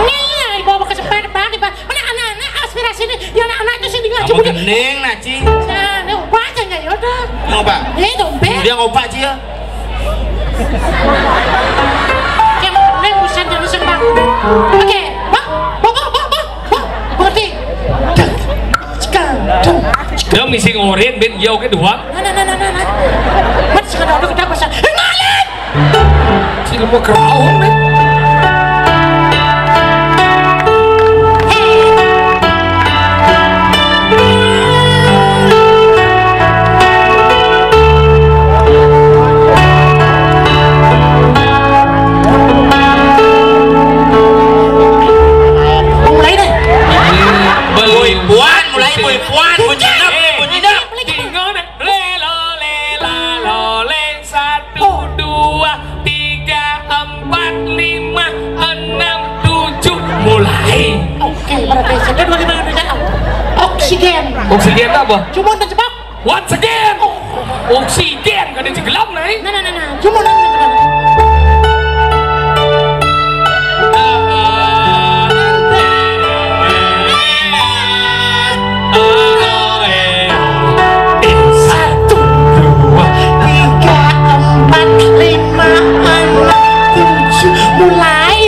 nih bawa kesempatan bang mana anak-anak aspirasi ini ya anak-anak itu sini ngaji kamu gening nah ci nah ini obat aja ya udah ngopak ini dompet kemudian ngopak ci ya yang bener busan dari sembang oke berarti dia misi ngorin ben iyo kedua mat sekarang udah kedap pasal ngalin ci mau keraun nih Oksigen apa? Cuma dan cepat. Once again. Oksigen kan ada gelap nih. Nah. Cuma dan cepat. Satu, dua, tiga, empat, lima, enam, tujuh, mulai.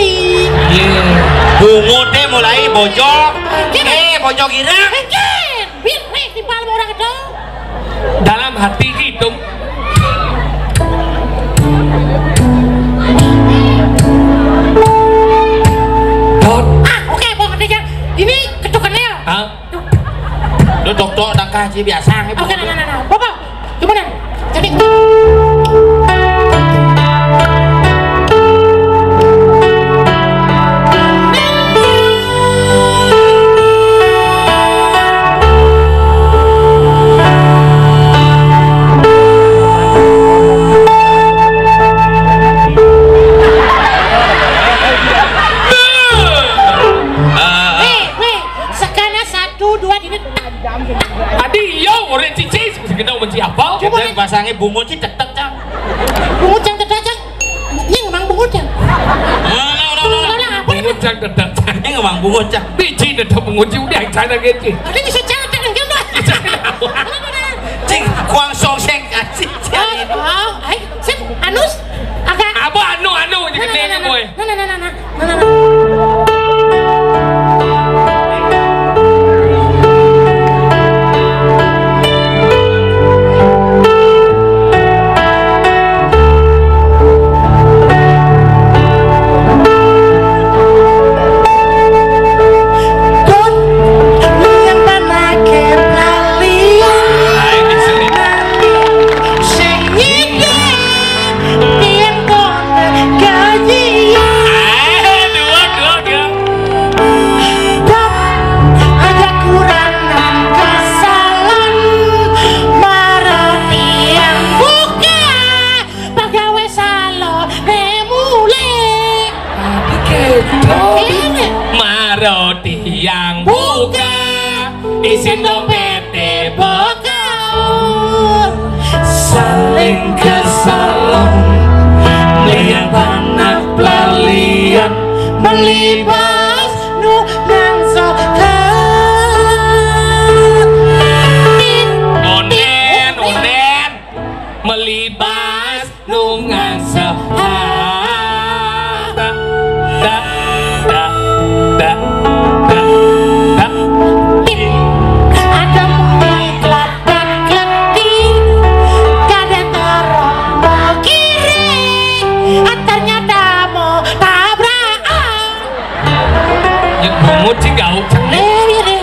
Bungut deh mulai bojok. Bojok girang. Dalam hati hitung oke pokoknya ini ketukannya ya lu dokter dan kaji biasa oke nah bapak gimana jadi kita pasangnya bungut sih tetep cang bungut cang tetep cang ini memang bungut cang bungut cang tetep cang ini memang bungut cang biji tetep bungut sih udah cang lagi sih ini bisa cang cang enggak cing kuang song seng kasih sip anus agak apa anu jadi gedenya boy nah tete bekaun saling kesalon liang tanah pelalian melibas nu nang onen onen melibas nungan sehata da da da da da ada mulai kelatak kletik kada terong mau kiri ternyata mau tabrakan yang bungut sih gaul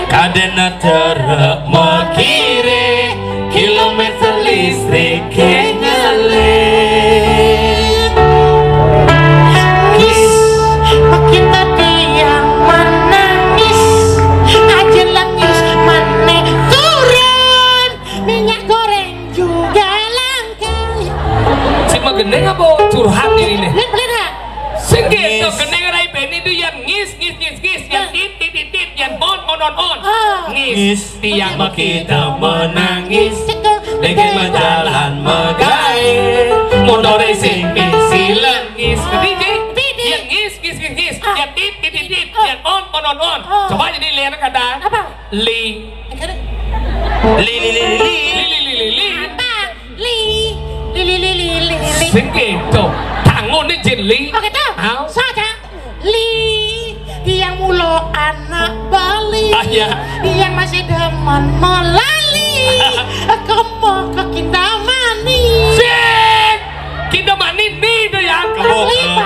kadena terek mekire kilometer listrik ngeling Kis, makin tadi yang menangis aja langis mana turun minyak goreng juga langka si mah gendeng apa curhat ini nih lihat lihat sing gitu gendeng rai beni itu yang ngis yang tit yang on ngis tiang mah kita menangis dengan berjalan megai motor racing misi lengis yang ngis yang tit yang on coba jadi lihat kata apa li apa li sing gitu tangun ini jeli oke tuh saja li yang mulo anak Bali yang masih demen melali kamu ke Kintamani sing Kintamani nih tuh yang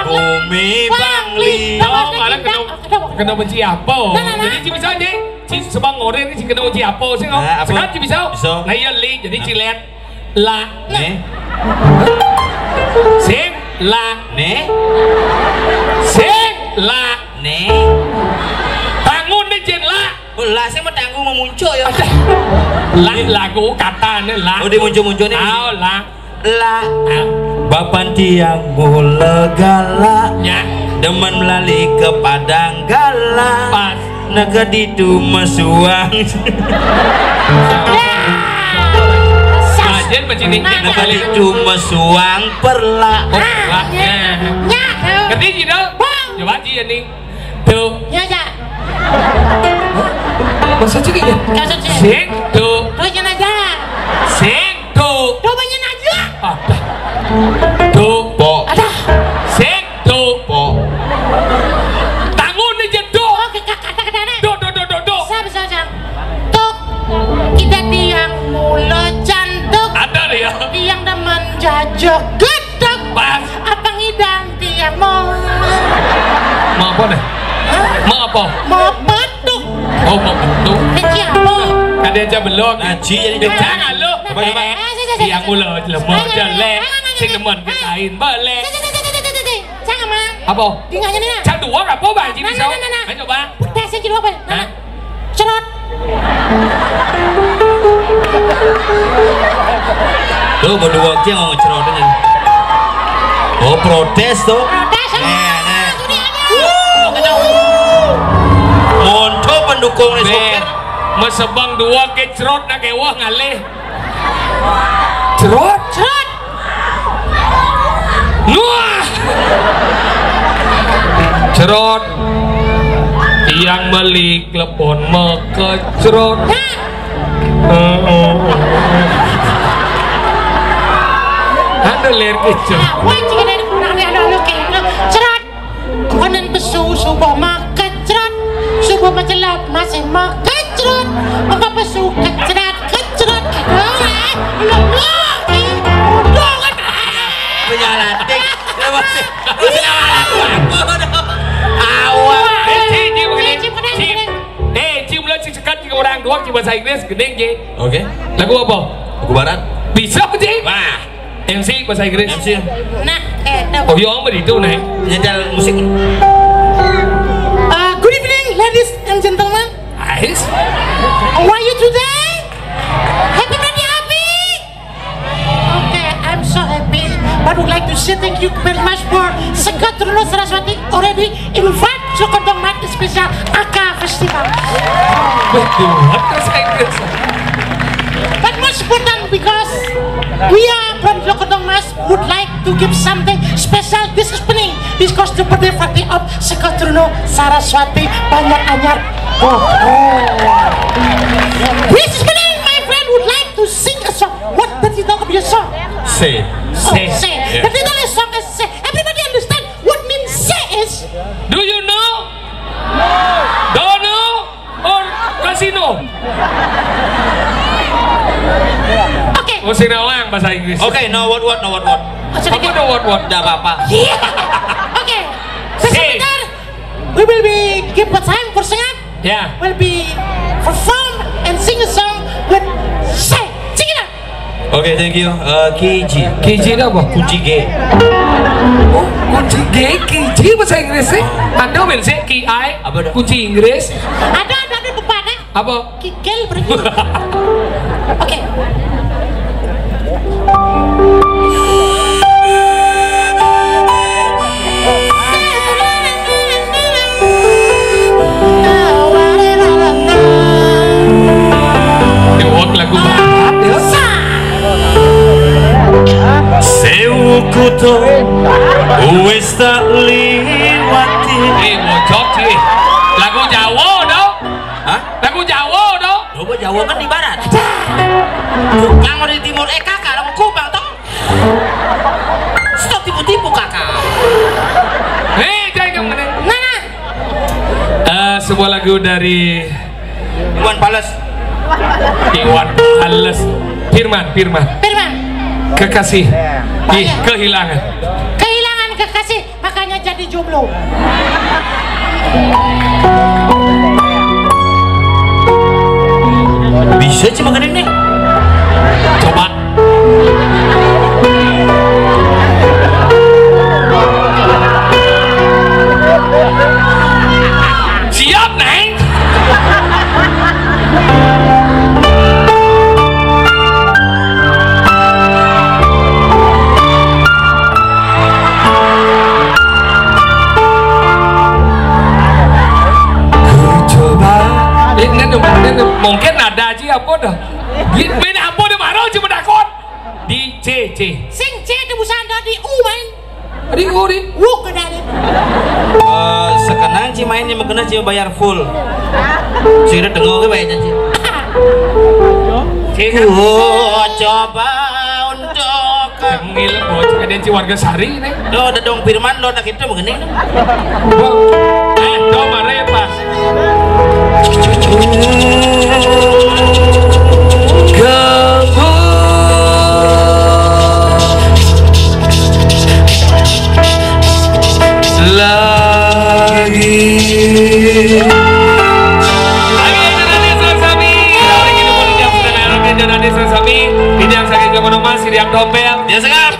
Bumi Bangli malah kena benci apa jadi si bisa aja si sebang orang ini si kena benci apa sih sekarang si bisa nah iya li jadi si lihat la sing la sing la bangun nih jen la saya mau tanggung mau muncul ya lagu kata nih la udah muncul nih la bapan tiang mula gala ya demen melali ke padang gala pas naga ditu mesuang sajen macam ini naga ditu mesuang perla ngerti sih dong coba sih ini tuh ya masa cik ya sing tuh banyak aja sing tuh banyak aja ada tuh po ada sing tuh po tangun nih jedo oke kata-kata do saja tuk kita tiang mula cantuk ada deh ya tiang demen jajak gedek pas apa ngidang tiang mau apa deh mau apa mau petuk oh mau bentuk siapa kan dia aja belum Naji jadi jangan lu yang mula lemah jelek sing demen kelain balik jangan mah apa tinggalnya nih cak dua apa bang sih bisa ayo coba tes yang apa cerot tuh berdua aja mau ngecerotin ini oh protes tuh monto pendukung nih sopir mesebang dua ke cerot na ke wah ngalih cerot nuah cerot yang beli klepon mekecerot ada ler kecil wajib dari kurang ada lo kayak cerot konon pesu subuh makecrot subuh macelap masih makecrot apa pesu kecrot penyalatik masih cium lah si sekat tiga orang doang di bahasa Inggris gedeng je oke lagu apa? lagu barat bisa je wah MC bahasa Inggris MC nah oh iya om itu nih nyetel musik good evening ladies and gentlemen nice how are you today? Happy birthday Abi okay I'm so happy but would like to say thank you very much for Sekat Truno Saraswati already invite Sokondong Night Special AK Festival betul bahasa Inggris We are from Lokotong Mas would like to give something special this evening because the birthday party of Sekotruno Saraswati Banyak Anyar. This evening my friend would like to sing a song. What the title of your song? Say. Say. The title of the song is Say. Everybody understand what means Say is? Do you know? Don't know? Or casino? Okay. Oh, sinawang bahasa Inggris. Oke, no what. Apa no what? Enggak apa-apa. Yeah. Okay. Sebentar. We will be give a time for singing. Ya. Will be perform and sing a song with Say. Sing it out. Oke, thank you. Kiji. Kiji itu apa? Kunci G. Oh, kunci G, kiji bahasa Inggris sih. Anda main sih KI, Apa dah? kunci Inggris. Ada depan eh. Apa? Kikil pergi. Oke. Lewat lagu barat ya. Sewuku to wis tak liwati. Bocok sih. Lagu Jawa dong. Hah? Lagu Jawa dong. Coba Jawa kan di barat. Tukang di timur kakak orang Kubang toh. Stop tipu-tipu kakak. Jangan kamu meneng. Nah. Sebuah lagu dari Iwan Pales. Iwan Fals. Firman. Kekasih. Kehilangan. Kehilangan kekasih makanya jadi jomblo. Bisa cuma gini nih. Coba. Siap, Neng. Mungkin ada aja apa dah. Beda apa dah marah cuma dakon. Di C. Sing C di busanda di U main. Di U di. U ke dari. Sekarang Ci mainnya makanya Ci bayar full. Sudah dengar ke bayarnya Ci. Coba untuk Ngil bocah ada Ci warga Sari nih. lo ada dong Firman lo nak itu begini. Do marah ya pas. Kamu lagi dia segar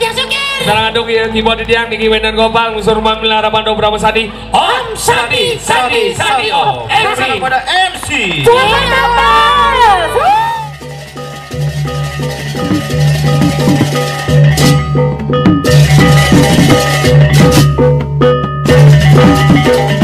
sarang aduk ya keyboard diang Niki Wendan Gopal ngusur Mamila Rapando Brahma Sadi Om Sadi Om MC pada MC. Thank you.